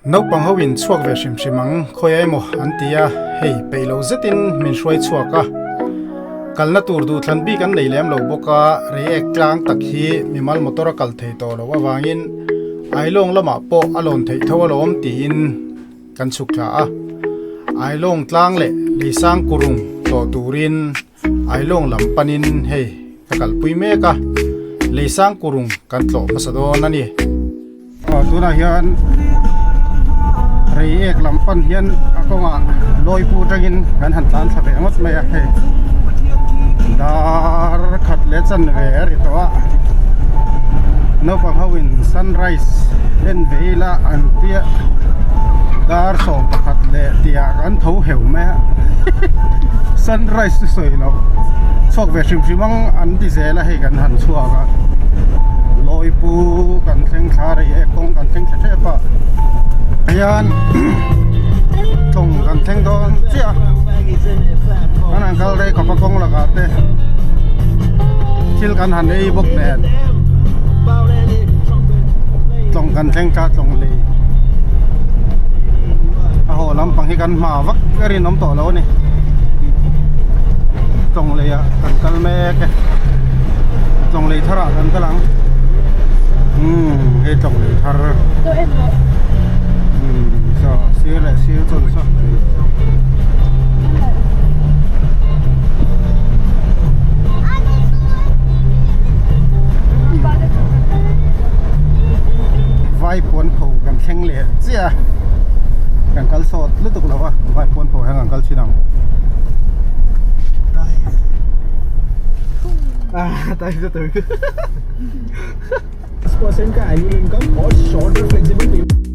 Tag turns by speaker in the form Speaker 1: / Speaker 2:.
Speaker 1: nấu bằng hậu in chuộc về sim simang khơi ai mo antia hey pelo zetin min shuai chuak a kalna tur du thlan bi kan nei lem lo boka re ek tlang tak hi mimal motor kal thei to lo awangin Ailawng lama po alon thei thaw lo om ti in kan suk tha a Ailawng tlang le Leisang Kurung to turin Ailawng lam panin hey kakal pui me ka Leisang Kurung kan tlo masadon ani tuna hian rei ek lampan hian akonga loi pu tangin kan han tlan thabe ngot mai a he dar khat le chan ve ri to a no pa hawin sunrise len veila an tia dar som pakhat le tia kan tho heu me sunrise soi lo chok ve sim simang an ti zela he kan han chuaka loi pu kan thleng thla rei ek kong kan thleng thla pa ayan tong kan thleng don chia kan ang kal dei khapa kong la ka te thil kan han ei bok nen tong kan thleng ka tong le a ho lam pang hi kan ma vak ri nom to lo ni tong le ya kan kal me ke tong le thara kan kalang he tong le thar so siêu là siêu chuẩn sao vai cuốn phù cầm khen liệt chia cầm cal sốt liên tục đâu à vai cuốn phù hay cầm cal chi nào tay từ
Speaker 2: 6% ka aluminum có short flexible